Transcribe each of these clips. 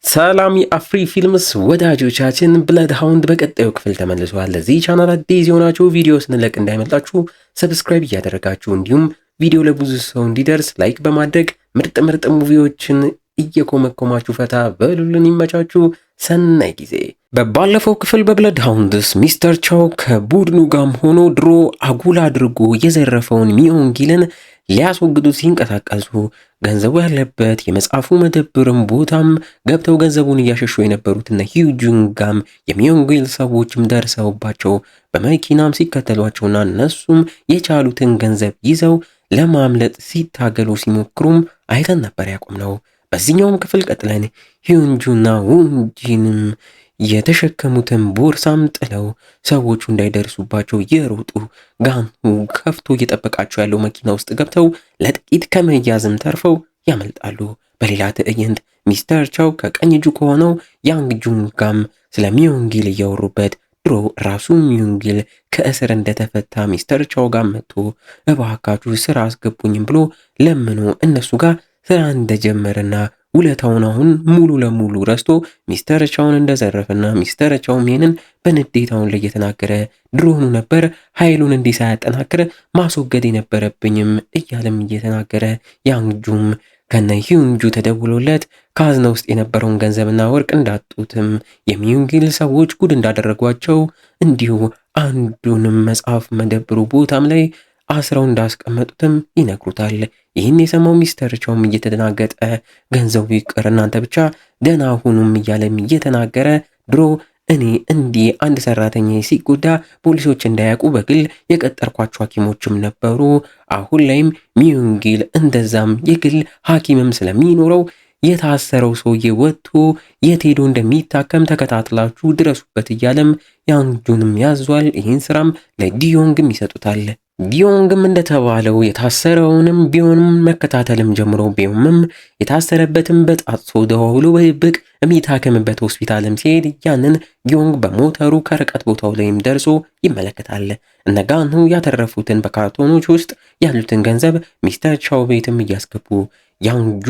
ሰላም የአፍሪ ፊልምስ ወዳጆቻችን፣ ብለድ ሃውንድ በቀጣዩ ክፍል ተመልሷል። ለዚህ ቻናል አዲስ የሆናችሁ ቪዲዮ ስንለቅ እንዳይመልጣችሁ ሰብስክራይብ እያደረጋችሁ እንዲሁም ቪዲዮ ለብዙ ሰው እንዲደርስ ላይክ በማድረግ ምርጥ ሙቪዎችን እየኮመኮማችሁ ፈታ በሉልን። ይመቻችሁ። ሰናይ ጊዜ። በባለፈው ክፍል በብለድ ሃውንድስ ሚስተር ቻው ከቡድኑ ጋም ሆኖ ድሮ አጉል አድርጎ የዘረፈውን ሚዮንጊልን ሊያስወግዱት ሲንቀሳቀሱ ገንዘቡ ያለበት የመጽሐፉ መደብርም ቦታም ገብተው ገንዘቡን እያሸሹ የነበሩትና ሂዩጁንጋም የሚዮንጊል ሰዎችም ደርሰውባቸው በመኪናም ሲከተሏቸውና እነሱም የቻሉትን ገንዘብ ይዘው ለማምለጥ ሲታገሉ ሲሞክሩም አይተን ነበር ያቆምነው። በዚህኛውም ክፍል ቀጥለን ሂዩንጁና ውንጂንም የተሸከሙትን ቦርሳም ጥለው ሰዎቹ እንዳይደርሱባቸው የሮጡ ጋንሁ ከፍቶ እየጠበቃቸው ያለው መኪና ውስጥ ገብተው ለጥቂት ከመያዝም ተርፈው ያመልጣሉ። በሌላ ትዕይንት ሚስተር ቻው ከቀኝ እጁ ከሆነው ያንግ ጁንጋም ስለ ሚዮንጊል እያወሩበት ድሮ ራሱ ሚዮንጊል ከእስር እንደተፈታ ሚስተር ቻው ጋር መጥቶ እባካችሁ ስራ አስገቡኝም ብሎ ለምኖ እነሱ ጋር ስራ እንደጀመረና ውለታውን አሁን ሙሉ ለሙሉ ረስቶ ሚስተር ቻውን እንደዘረፈና ሚስተር ቻውም ይሄንን በንዴታውን ላይ እየተናገረ ድሮኑ ነበር ኃይሉን እንዲህ ሳያጠናክር ማስወገድ የነበረብኝም እያለም እየተናገረ ያንግጁም ከነ ሂዩንጁ ተደውሎለት ካዝና ውስጥ የነበረውን ገንዘብና ወርቅ እንዳጡትም የሚዮንጊል ሰዎች ጉድ እንዳደረጓቸው እንዲሁ አንዱንም መጽሐፍ መደብሩ ቦታም ላይ አስረው እንዳስቀመጡትም ይነግሩታል። ይህን የሰማው ሚስተር ቻውም እየተደናገጠ ገንዘቡ ይቅር እናንተ ብቻ ደህና ሁኑም እያለም እየተናገረ ድሮ እኔ እንዲህ አንድ ሰራተኛ ሲጎዳ ፖሊሶች እንዳያውቁ በግል የቀጠርኳቸው ሐኪሞችም ነበሩ። አሁን ላይም ሚዮንጊል እንደዛም የግል ሐኪምም ስለሚኖረው የታሰረው ሰውዬ ወጥቶ የት ሄዶ እንደሚታከም ተከታትላችሁ ድረሱበት እያለም ያንጁንም ያዟል። ይህን ስራም ለዲዮንግም ይሰጡታል። ዲዮንግም እንደተባለው የታሰረውንም ቢሆንም መከታተልም ጀምሮ ቢሆንም የታሰረበትም በጣጥሶ ደዋውሎ በድብቅ የሚታከምበት ሆስፒታልም ሲሄድ ያንን ዲዮንግ በሞተሩ ከርቀት ቦታው ላይም ደርሶ ይመለከታል። እነ ጋንሁ ያተረፉትን በካርቶኖች ውስጥ ያሉትን ገንዘብ ሚስተር ቻው ቤትም እያስገቡ ያንጁ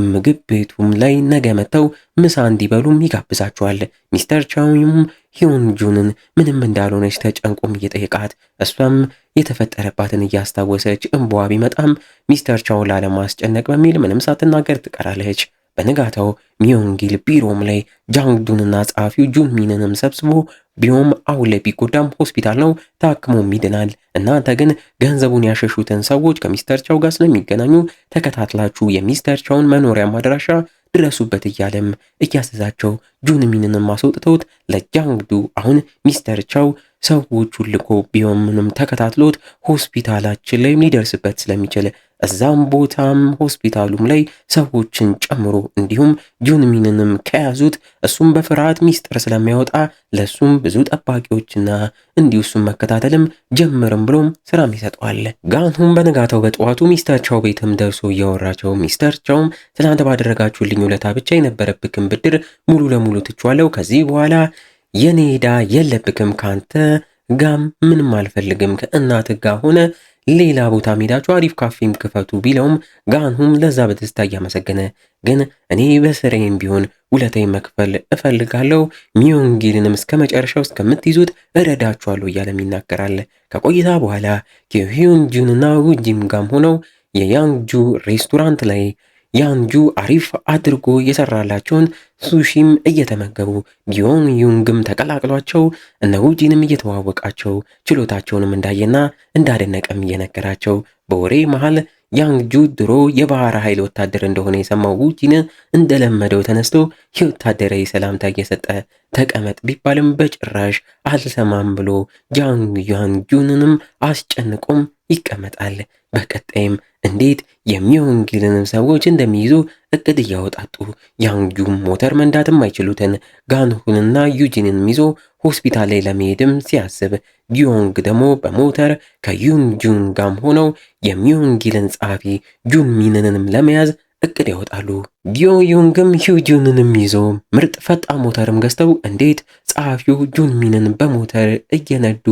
ምግብ ቤቱም ላይ ነገ መተው ምሳ እንዲበሉም ይጋብዛቸዋል። ሚስተር ቻውም ሂዩንጁንን ምንም እንዳልሆነች ተጨንቆም እየጠየቃት እሷም የተፈጠረባትን እያስታወሰች እንቧ ቢመጣም ሚስተር ቻው ላለማስጨነቅ በሚል ምንም ሳትናገር ትቀራለች። በንጋታው ሚዮንጊል ቢሮም ላይ ጃንግዱንና ጸሐፊው ጁንሚንንም ሰብስቦ ቢዮም አሁን ላይ ቢጎዳም ሆስፒታል ነው ታክሞም ይድናል። እናንተ ግን ገንዘቡን ያሸሹትን ሰዎች ከሚስተር ቻው ጋር ስለሚገናኙ ተከታትላችሁ የሚስተር ቻውን መኖሪያ ማድራሻ ድረሱበት እያለም እያዘዛቸው ጁንሚንንም አስወጥተውት ለጃንግዱ አሁን ሚስተር ቻው ሰዎቹን ልኮ ቢዮምንም ተከታትሎት ሆስፒታላችን ላይ ሊደርስበት ስለሚችል እዛም ቦታም ሆስፒታሉም ላይ ሰዎችን ጨምሮ እንዲሁም ጁንሚንንም ከያዙት እሱም በፍርሃት ሚስጥር ስለሚያወጣ ለሱም ብዙ ጠባቂዎችና እንዲሁ እሱም መከታተልም ጀምርም ብሎም ስራም ይሰጠዋል። ጋንሁም በነጋታው በጠዋቱ ሚስተር ቻው ቤትም ደርሶ እያወራቸው ሚስተር ቻውም ትናንት ባደረጋችሁልኝ ውለታ ብቻ የነበረብክም ብድር ሙሉ ለሙሉ ትቼዋለሁ። ከዚህ በኋላ የኔ ዕዳ የለብክም። ካንተ ጋም ምንም አልፈልግም። ከእናትህ ጋር ሆነ ሌላ ቦታ ሄዳችሁ አሪፍ ካፌም ክፈቱ ቢለውም ጋንሁም ለዛ በደስታ እያመሰገነ ግን እኔ በስራዬም ቢሆን ውለታዬ መክፈል እፈልጋለሁ፣ ሚዮንጊልንም እስከ መጨረሻው እስከምትይዙት እረዳችኋለሁ እያለም ይናገራል። ከቆይታ በኋላ የሂዩንጁንና ውጂም ጋም ሆነው የያንግጁ ሬስቶራንት ላይ ያንጁ አሪፍ አድርጎ የሰራላቸውን ሱሺም እየተመገቡ ዲዮንግም ተቀላቅሏቸው እነ ውጂንም እየተዋወቃቸው ችሎታቸውንም እንዳየና እንዳደነቀም እየነገራቸው በወሬ መሃል ያንግጁ ድሮ የባህር ኃይል ወታደር እንደሆነ የሰማው ውጂን እንደለመደው ተነስቶ የወታደራዊ ሰላምታ እየሰጠ ተቀመጥ ቢባልም በጭራሽ አልሰማም ብሎ ያንጁንንም አስጨንቆም ይቀመጣል። በቀጣይም እንዴት የሚዮንጊልንም ሰዎች እንደሚይዙ እቅድ እያወጣጡ ያንጁም ሞተር መንዳትም አይችሉትን ጋንሁንና ዩጂንን ይዞ ሆስፒታል ላይ ለመሄድም ሲያስብ ዲዮንግ ደግሞ በሞተር ከዩንጁን ጋም ሆነው የሚዮንጊልን ጸሐፊ ጁንሚንንም ለመያዝ እቅድ ያወጣሉ። ዲዮንግም ሂዩጁንንም ይዞ ምርጥ ፈጣን ሞተርም ገዝተው እንዴት ጸሐፊው ጁንሚንን በሞተር እየነዱ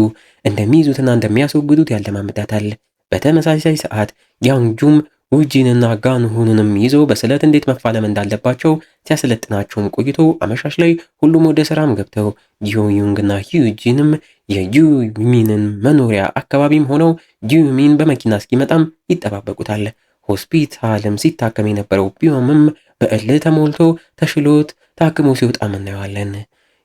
እንደሚይዙትና እንደሚያስወግዱት ያለማመዳታል። በተመሳሳይ ሰዓት ያንጁም ውጂንና ጋንሁንንም ይዞ በስለት እንዴት መፋለም እንዳለባቸው ሲያሰለጥናቸውም ቆይቶ አመሻሽ ላይ ሁሉም ወደ ስራም ገብተው ጂዮዩንግና ሂዩጂንም የጂዩሚንን መኖሪያ አካባቢም ሆነው ጂዩሚን በመኪና እስኪመጣም ይጠባበቁታል። ሆስፒታልም ሲታከም የነበረው ቢሆንም በእልህ ተሞልቶ ተሽሎት ታክሞ ሲወጣም እናየዋለን።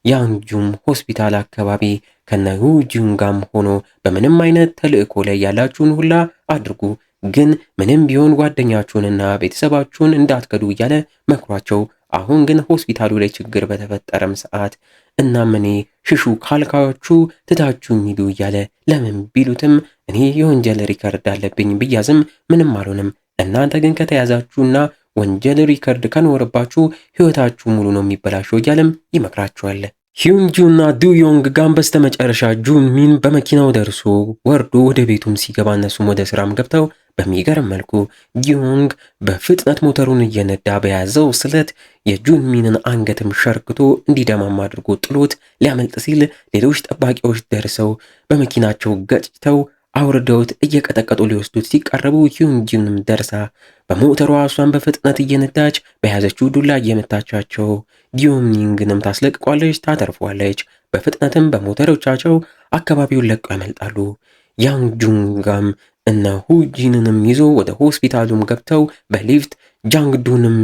ያንጁም ሆስፒታል አካባቢ ከነሁጂን ጋም ሆኖ በምንም አይነት ተልእኮ ላይ ያላችሁን ሁላ አድርጉ፣ ግን ምንም ቢሆን ጓደኛችሁንና ቤተሰባችሁን እንዳትከዱ እያለ መክሯቸው፣ አሁን ግን ሆስፒታሉ ላይ ችግር በተፈጠረም ሰዓት እናም እኔ ሽሹ ካልካችሁ ትታችሁኝ ሂዱ እያለ ለምን ቢሉትም እኔ የወንጀል ሪከርድ አለብኝ ብያዝም ምንም አልሆንም፣ እናንተ ግን ከተያዛችሁና ወንጀል ሪከርድ ከኖረባችሁ ህይወታችሁ ሙሉ ነው የሚበላሸው እያለም ይመክራቸዋል። ሂዩንጁና ዱዮንግ ጋም በስተመጨረሻ ጁንሚን በመኪናው ደርሶ ወርዶ ወደ ቤቱም ሲገባ እነሱም ወደ ስራም ገብተው በሚገርም መልኩ ጂዮንግ በፍጥነት ሞተሩን እየነዳ በያዘው ስለት የጁንሚንን አንገትም ሸርክቶ እንዲደማም አድርጎ ጥሎት ሊያመልጥ ሲል ሌሎች ጠባቂዎች ደርሰው በመኪናቸው ገጭተው አውርደውት እየቀጠቀጡ ሊወስዱት ሲቃረቡ ሂዩንጁንም ደርሳ በሞተሯ እሷን በፍጥነት እየነዳች በያዘችው ዱላ እየመታቻቸው ጂዮንሚንግንም ታስለቅቋለች፣ ታተርፏለች። በፍጥነትም በሞተሮቻቸው አካባቢውን ለቀው ያመልጣሉ። ያንጁንጋም እነ ሁጂንንም ይዞ ወደ ሆስፒታሉም ገብተው በሊፍት ጃንግዱንም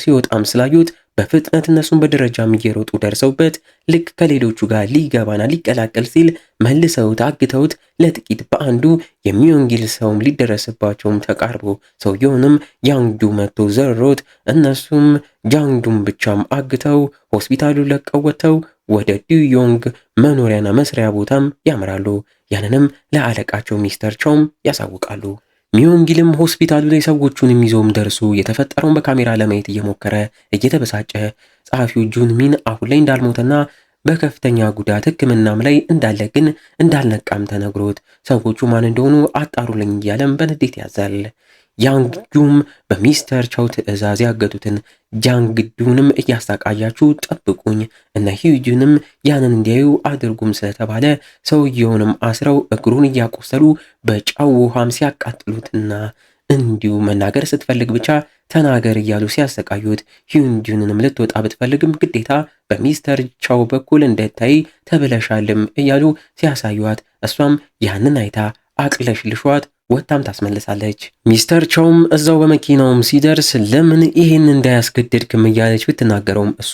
ሲወጣም ስላዩት በፍጥነት እነሱን በደረጃም እየሮጡ ደርሰውበት ልክ ከሌሎቹ ጋር ሊገባና ሊቀላቀል ሲል መልሰው ታግተውት ለጥቂት በአንዱ የሚዮንጊል ሰውም ሊደረስባቸውም ተቃርቦ ሰውየውንም ያንግዱ መጥቶ ዘሮት እነሱም ጃንግዱን ብቻም አግተው ሆስፒታሉ ለቀው ወጥተው ወደ ዱዮንግ መኖሪያና መስሪያ ቦታም ያመራሉ። ያንንም ለአለቃቸው ሚስተር ቾም ያሳውቃሉ። ሚዮንጊልም ሆስፒታሉ ላይ ሰዎቹን የሚዞም ደርሶ የተፈጠረውን በካሜራ ለማየት እየሞከረ እየተበሳጨ ጸሐፊው ጁንሚን አሁን ላይ እንዳልሞተና በከፍተኛ ጉዳት ሕክምናም ላይ እንዳለ ግን እንዳልነቃም ተነግሮት ሰዎቹ ማን እንደሆኑ አጣሩልኝ እያለም በንዴት ያዛል። ያንግጁም በሚስተር ቻው ትዕዛዝ ያገቱትን ጃንግዱንም እያሳቃያችሁ ጠብቁኝ፣ እነ ሂዩጂንም ያንን እንዲያዩ አድርጉም ስለተባለ ሰውየውንም አስረው እግሩን እያቆሰሉ በጨው ውሃም ሲያቃጥሉትና እንዲሁ መናገር ስትፈልግ ብቻ ተናገር እያሉ ሲያሰቃዩት ሂዩጂንንም ልትወጣ ብትፈልግም ግዴታ በሚስተር ቻው በኩል እንደታይ ተብለሻልም እያሉ ሲያሳዩት እሷም ያንን አይታ አቅለሽልሿት ወጣም ታስመልሳለች። ሚስተር ቻውም እዛው በመኪናውም ሲደርስ ለምን ይሄን እንዳያስገድድክም እያለች ብትናገረውም እሱ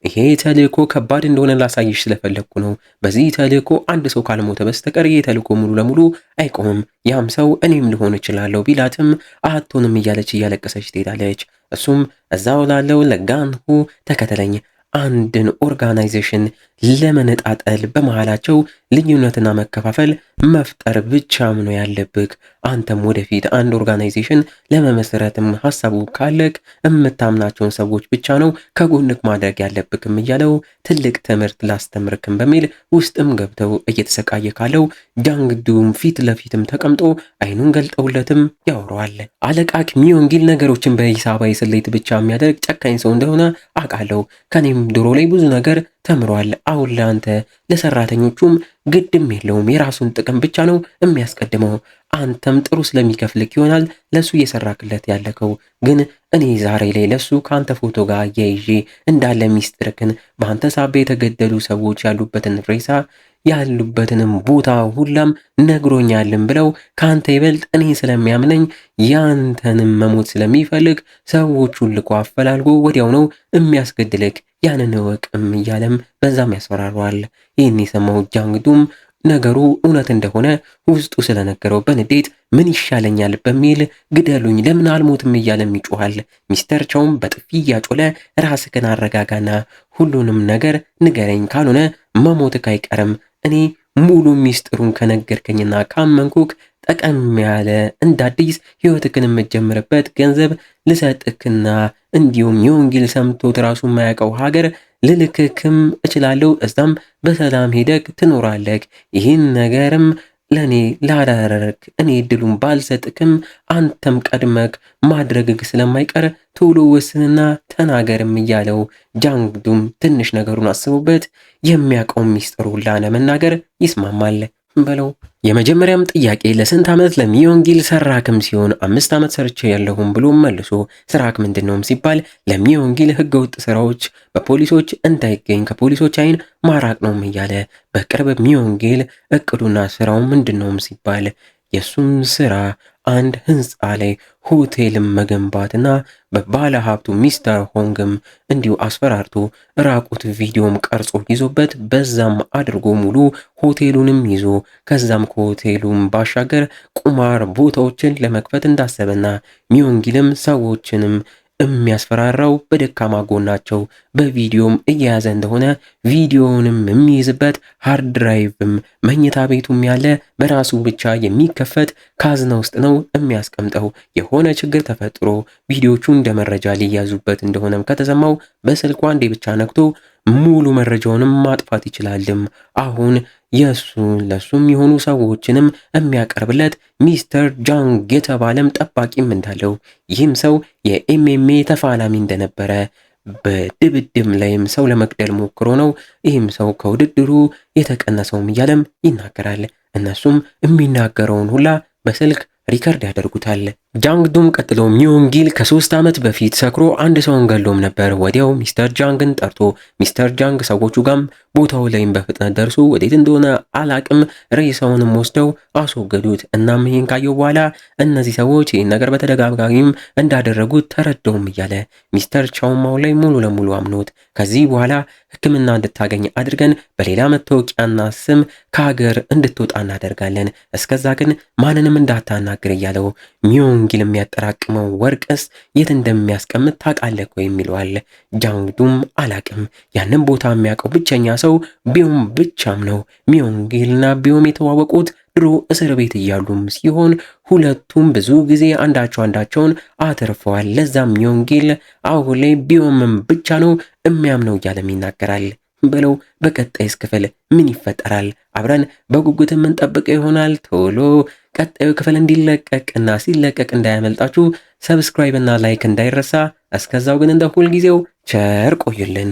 ይሄ ተልእኮ ከባድ እንደሆነ ላሳይሽ ስለፈለግኩ ነው። በዚህ ተልእኮ አንድ ሰው ካልሞተ በስተቀር ይሄ ተልእኮ ሙሉ ለሙሉ አይቆምም። ያም ሰው እኔም ልሆን እችላለሁ ቢላትም አቶንም እያለች እያለቀሰች ትሄዳለች። እሱም እዛው ላለው ለጋንሁ ተከተለኝ፣ አንድን ኦርጋናይዜሽን ለመነጣጠል በመሃላቸው ልዩነትና መከፋፈል መፍጠር ብቻም ነው ያለብክ። አንተም ወደፊት አንድ ኦርጋናይዜሽን ለመመስረትም ሀሳቡ ካለክ የምታምናቸውን ሰዎች ብቻ ነው ከጎንክ ማድረግ ያለብክም እያለው ትልቅ ትምህርት ላስተምርክም በሚል ውስጥም ገብተው እየተሰቃየ ካለው ጃንግዱም ፊት ለፊትም ተቀምጦ አይኑን ገልጠውለትም ያወራዋል። አለቃክ ሚዮንጊል ነገሮችን በሂሳባዊ ስሌት ብቻ የሚያደርግ ጨካኝ ሰው እንደሆነ አውቃለሁ። ከኔም ድሮ ላይ ብዙ ነገር ተምሯል። አሁን ለአንተ ለሰራተኞቹም ግድም የለውም፣ የራሱን ጥቅም ብቻ ነው የሚያስቀድመው። አንተም ጥሩ ስለሚከፍልክ ይሆናል ለሱ እየሰራክለት ያለከው። ግን እኔ ዛሬ ላይ ለሱ ከአንተ ፎቶ ጋር አያይዤ እንዳለ ሚስጥርክን በአንተ ሳቢያ የተገደሉ ሰዎች ያሉበትን ሬሳ ያሉበትንም ቦታ ሁላም ነግሮኛልም ብለው ከአንተ ይበልጥ እኔ ስለሚያምነኝ ያንተንም መሞት ስለሚፈልግ ሰዎቹን ልኮ አፈላልጎ ወዲያው ነው የሚያስገድልክ፣ ያንን እወቅም እያለም በዛም ያስፈራረዋል። ይህን የሰማው ጃንግዱም ነገሩ እውነት እንደሆነ ውስጡ ስለነገረው በንዴት ምን ይሻለኛል በሚል ግደሉኝ፣ ለምን አልሞትም እያለም ይጮሃል። ሚስተር ቻውም በጥፊ እያጮለ ራስህን አረጋጋና ሁሉንም ነገር ንገረኝ፣ ካልሆነ መሞትክ አይቀርም። እኔ ሙሉ ሚስጥሩን ከነገርከኝና ካመንኩክ ጠቀም ያለ እንደ አዲስ ህይወትክን የምትጀምርበት ገንዘብ ልሰጥክና እንዲሁም የወንጌል ሰምቶት ራሱ የማያውቀው ሀገር ልልክክም እችላለሁ። እዛም በሰላም ሄደክ ትኖራለክ። ይህን ነገርም ለእኔ ላላረክ እኔ እድሉን ባልሰጥክም አንተም ቀድመክ ማድረግክ ስለማይቀር ቶሎ ወስንና ተናገርም እያለው ጃንግዱም ትንሽ ነገሩን አስቡበት የሚያውቀውን ሚስጥሩ ሁላ ለመናገር ይስማማል። በለው። የመጀመሪያም ጥያቄ ለስንት ዓመት ለሚዮንጊል ሰራክም ሲሆን 5 ዓመት ሰርቼ ያለሁም ብሎ መልሶ ስራክ ምንድነውም ሲባል ለሚዮንጊል ህገወጥ ስራዎች በፖሊሶች እንዳይገኝ ከፖሊሶች አይን ማራቅ ነውም እያለ በቅርብ ሚዮንጊል እቅዱና ስራው ምንድነውም ሲባል የሱም ስራ አንድ ህንፃ ላይ ሆቴልም መገንባትና በባለ ሀብቱ ሚስተር ሆንግም እንዲሁ አስፈራርቶ ራቁት ቪዲዮም ቀርጾ ይዞበት በዛም አድርጎ ሙሉ ሆቴሉንም ይዞ ከዛም ከሆቴሉም ባሻገር ቁማር ቦታዎችን ለመክፈት እንዳሰበና ሚዮንጊልም ሰዎችንም የሚያስፈራራው በደካማ ጎናቸው በቪዲዮም እየያዘ እንደሆነ ቪዲዮውንም የሚይዝበት ሃርድ ድራይቭም መኝታ ቤቱም ያለ በራሱ ብቻ የሚከፈት ካዝና ውስጥ ነው የሚያስቀምጠው። የሆነ ችግር ተፈጥሮ ቪዲዮቹ እንደ መረጃ ሊያዙበት እንደሆነም ከተሰማው በስልኩ አንዴ ብቻ ነክቶ ሙሉ መረጃውንም ማጥፋት ይችላልም። አሁን ለሱም የሆኑ ሰዎችንም የሚያቀርብለት ሚስተር ጃንግ የተባለም ጠባቂም እንዳለው ይህም ሰው የኤምኤምኤ ተፋላሚ እንደነበረ በድብድብ ላይም ሰው ለመግደል ሞክሮ ነው ይህም ሰው ከውድድሩ የተቀነሰውም እያለም ይናገራል። እነሱም የሚናገረውን ሁላ በስልክ ሪከርድ ያደርጉታል። ጃንግዱም ቀጥሎ ሚዮንጊል ከ3 ዓመት በፊት ሰክሮ አንድ ሰውን ገሎም ነበር። ወዲያው ሚስተር ጃንግን ጠርቶ ሚስተር ጃንግ ሰዎቹ ጋም ቦታው ላይም በፍጥነት ደርሶ ወዴት እንደሆነ አላቅም ሬሳውንም ወስደው አስወገዱት። እናም ይህን ካየው በኋላ እነዚህ ሰዎች ይህን ነገር በተደጋጋሚም እንዳደረጉት ተረዳውም እያለ ሚስተር ቻውማው ላይ ሙሉ ለሙሉ አምኖት ከዚህ በኋላ ሕክምና እንድታገኝ አድርገን በሌላ መታወቂያና ስም ከሀገር እንድትወጣ እናደርጋለን። እስከዛ ግን ማንንም እንዳታናግር እያለው ሚዮንጊል የሚያጠራቅመው ወርቅስ የት እንደሚያስቀምጥ ታውቃለህ ወይም ይለዋል። ጃንግዱም አላቅም፣ ያንን ቦታ የሚያውቀው ብቸኛ ሰው ቢዮም ብቻም ነው። ሚዮንጊልና ቢዮም የተዋወቁት ድሮ እስር ቤት እያሉም ሲሆን ሁለቱም ብዙ ጊዜ አንዳቸውን አትርፈዋል። ለዛም ሚዮንጊል አሁን ላይ ቢዮምም ብቻ ነው የሚያምነው እያለም ይናገራል። በለው በቀጣይስ ክፍል ምን ይፈጠራል? አብረን በጉጉት የምንጠብቀው ይሆናል። ቶሎ ቀጣዩ ክፍል እንዲለቀቅና ሲለቀቅ እንዳያመልጣችሁ ሰብስክራይብ እና ላይክ እንዳይረሳ። እስከዛው ግን እንደ ሁልጊዜው ቸር ቆዩልን።